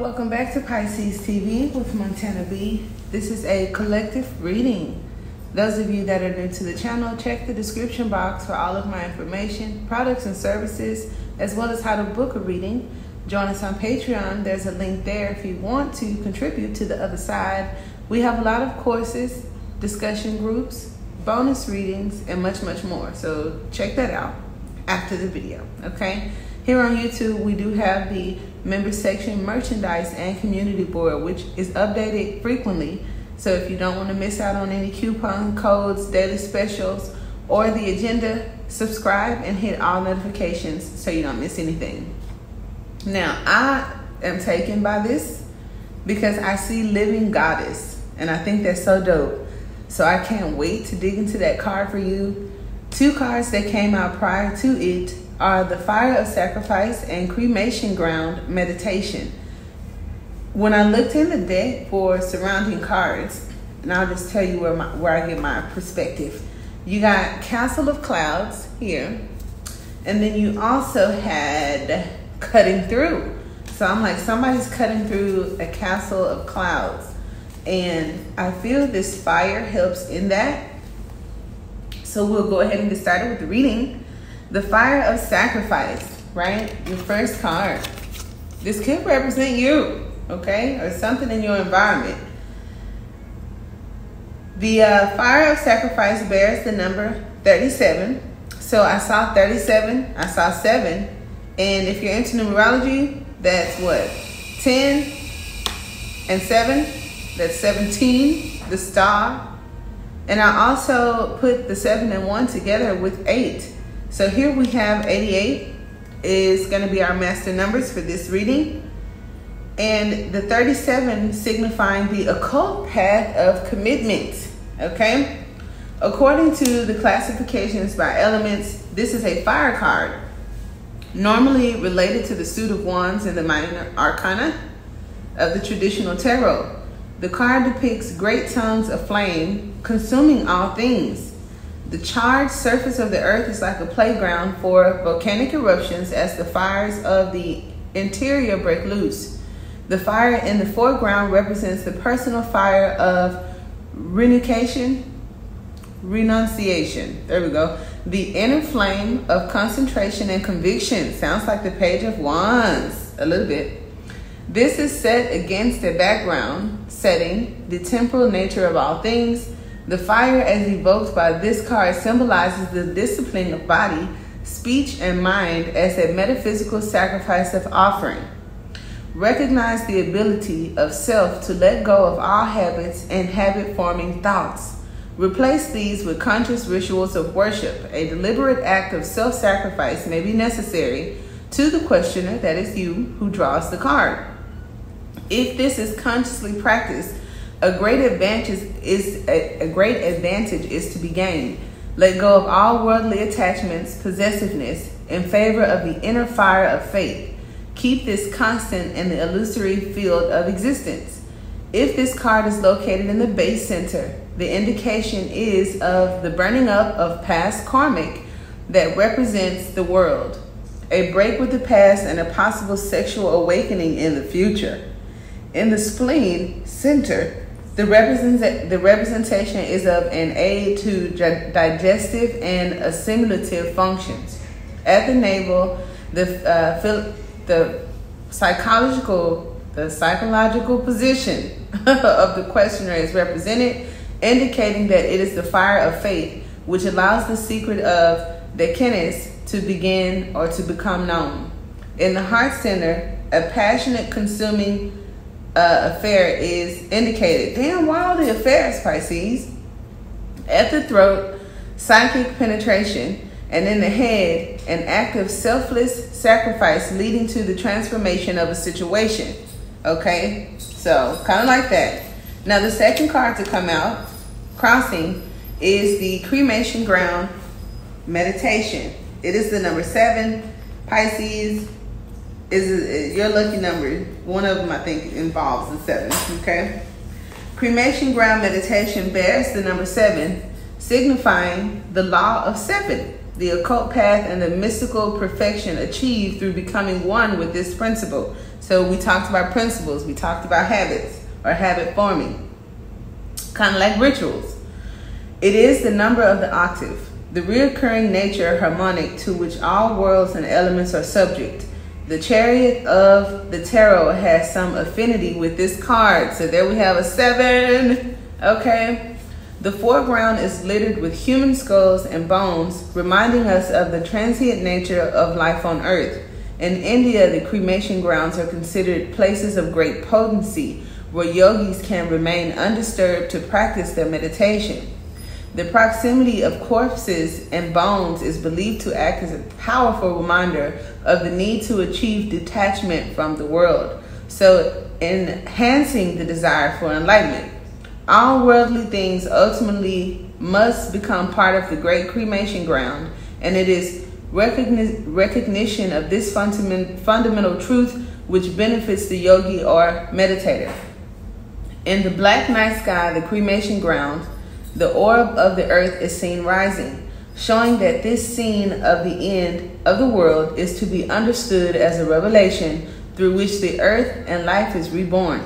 Welcome back to Pisces TV with Montana B. This is a collective reading. Those of you that are new to the channel, check the description box for all of my information, products and services, as well as how to book a reading. Join us on Patreon. There's a link there if you want to contribute to the other side. We have a lot of courses, discussion groups, bonus readings, and much, much more. So check that out after the video, okay? Here on YouTube, we do have the member section, merchandise, and community board, which is updated frequently. So if you don't want to miss out on any coupon codes, daily specials, or the agenda, subscribe and hit all notifications so you don't miss anything. Now, I am taken by this because I see Living Goddess, and I think that's so dope. So I can't wait to dig into that card for you. Two cards that came out prior to it are the Fire of Sacrifice and Cremation Ground Meditation. When I looked in the deck for surrounding cards, and I'll just tell you where I get my perspective. You got Castle of Clouds here, and then you also had Cutting Through. So I'm like, somebody's cutting through a castle of clouds. And I feel this fire helps in that. So we'll go ahead and get started with the reading. The Fire of Sacrifice, right? Your first card. This could represent you, okay? Or something in your environment. The Fire of Sacrifice bears the number 37. So I saw 37, I saw 7. And if you're into numerology, that's what? 10 and 7, that's 17, the star. And I also put the 7 and 1 together with 8. So here we have 88 is going to be our master numbers for this reading. And the 37 signifying the occult path of commitment, okay? According to the classifications by elements, this is a fire card, normally related to the suit of wands in the minor arcana of the traditional tarot. The card depicts great tongues of flame consuming all things. The charged surface of the earth is like a playground for volcanic eruptions as the fires of the interior break loose. The fire in the foreground represents the personal fire of renunciation. There we go. The inner flame of concentration and conviction. Sounds like the Page of Wands a little bit. This is set against a background setting, the temporal nature of all things. The fire as evoked by this card symbolizes the discipline of body, speech, and mind as a metaphysical sacrifice of offering. Recognize the ability of self to let go of all habits and habit-forming thoughts. Replace these with conscious rituals of worship. A deliberate act of self-sacrifice may be necessary to the questioner, that is you, who draws the card. If this is consciously practiced, a great advantage is to be gained. Let go of all worldly attachments, possessiveness, in favor of the inner fire of faith. Keep this constant in the illusory field of existence. If this card is located in the base center, the indication is of the burning up of past karmic that represents the world, a break with the past, and a possible sexual awakening in the future. In the spleen center, the representation is of an aid to digestive and assimilative functions. At the navel, the psychological position of the questioner is represented, indicating that it is the fire of faith, which allows the secret of Dekenes to begin or to become known. In the heart center, a passionate, consuming affair is indicated. Damn, why all the affairs, Pisces? At the throat, psychic penetration, and in the head, an act of selfless sacrifice leading to the transformation of a situation. Okay, so kind of like that. Now the second card to come out, crossing, is the Cremation Ground Meditation. It is the number 7. Pisces is your lucky number. One of them, I think, involves the 7, okay? Cremation Ground Meditation bears the number 7, signifying the law of 7. the occult path, and the mystical perfection achieved through becoming one with this principle. So we talked about principles, we talked about habits or habit forming, kind of like rituals. It is the number of the octave, the reoccurring nature harmonic to which all worlds and elements are subject. The chariot of the tarot has some affinity with this card. So there we have a 7. Okay. The foreground is littered with human skulls and bones, reminding us of the transient nature of life on earth. In India, the cremation grounds are considered places of great potency, where yogis can remain undisturbed to practice their meditation. The proximity of corpses and bones is believed to act as a powerful reminder of the need to achieve detachment from the world, so enhancing the desire for enlightenment. All worldly things ultimately must become part of the great cremation ground, and it is recognition of this fundamental truth which benefits the yogi or meditator. In the black night sky, the cremation ground, the orb of the earth is seen rising, showing that this scene of the end of the world is to be understood as a revelation through which the earth and life is reborn.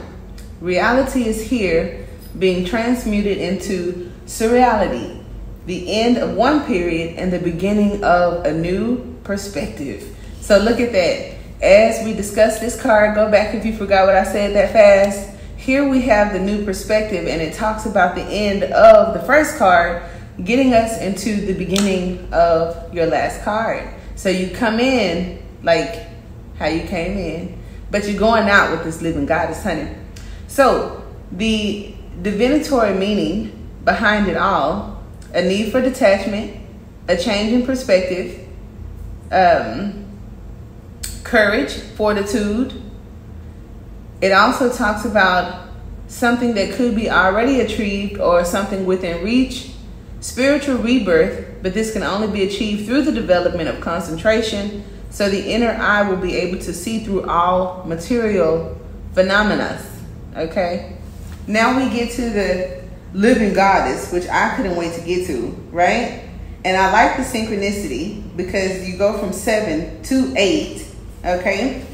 Reality is here being transmuted into surreality, the end of one period and the beginning of a new perspective. So look at that. As we discuss this card, go back if you forgot what I said that fast. Here we have the new perspective, and it talks about the end of the first card, getting us into the beginning of your last card. So you come in like how you came in, but you're going out with this living goddess, honey. So the divinatory meaning behind it all: a need for detachment, a change in perspective, courage, fortitude. It also talks about something that could be already achieved or something within reach, spiritual rebirth, but this can only be achieved through the development of concentration, so the inner eye will be able to see through all material phenomena. Okay? Now we get to the living goddess, which I couldn't wait to get to, right? And I like the synchronicity because you go from 7 to 8, okay?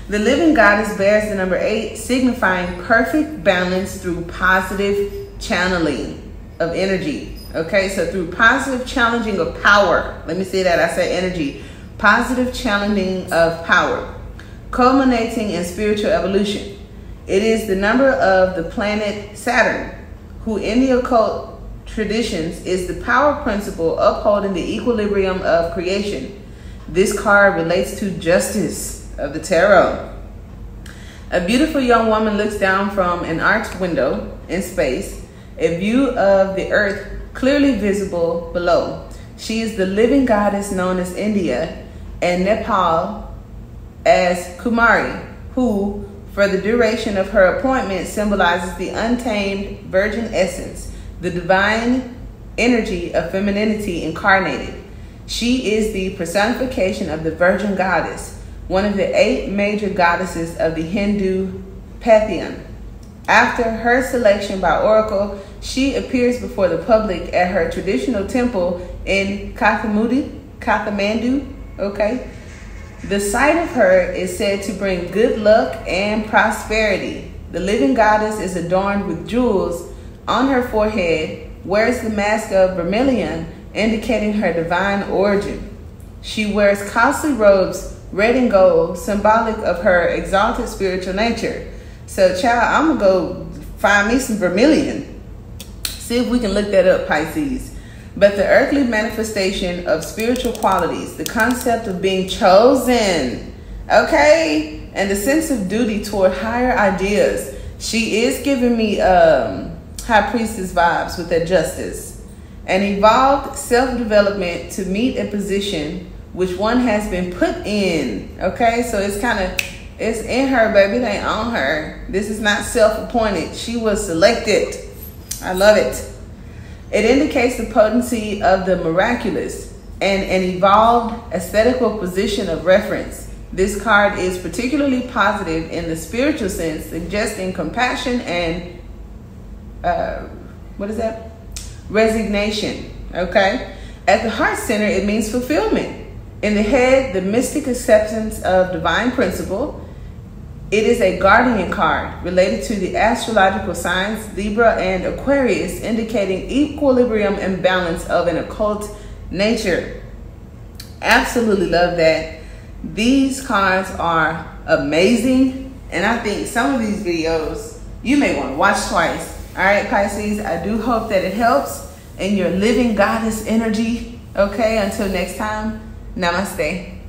The living goddess bears the number 8, signifying perfect balance through positive channeling of energy. Okay, so through positive challenging of power. Let me say that, I say energy. Positive channeling of power, culminating in spiritual evolution. It is the number of the planet Saturn, who in the occult traditions is the power principle upholding the equilibrium of creation. This card relates to justice of the tarot. A beautiful young woman looks down from an arched window in space, a view of the earth clearly visible below. She is the living goddess known as India and Nepal as Kumari, who, for the duration of her appointment, symbolizes the untamed virgin essence, the divine energy of femininity incarnated. She is the personification of the virgin goddess, one of the 8 major goddesses of the Hindu pantheon. After her selection by oracle, she appears before the public at her traditional temple in Kathmandu. Okay, the sight of her is said to bring good luck and prosperity. The living goddess is adorned with jewels on her forehead, wears the mask of vermilion, indicating her divine origin. She wears costly robes, red and gold, symbolic of her exalted spiritual nature. So, child, I'm gonna go find me some vermilion. See if we can look that up, Pisces. But the earthly manifestation of spiritual qualities, the concept of being chosen, okay, and the sense of duty toward higher ideas. She is giving me high priestess vibes with that justice. An evolved self-development to meet a position which one has been put in. Okay, so it's kind of, it's in her, baby. It ain't on her. This is not self-appointed. She was selected. I love it. It indicates the potency of the miraculous and an evolved aesthetical position of reference. This card is particularly positive in the spiritual sense, suggesting compassion and resignation. Okay, At the heart center, it means fulfillment. In the head, the mystic acceptance of divine principle. It is a guardian card related to the astrological signs Libra and Aquarius, indicating equilibrium and balance of an occult nature. Absolutely love that. These cards are amazing, and I think some of these videos you may want to watch twice. All right, Pisces, I do hope that it helps in your living goddess energy. Okay, until next time, namaste.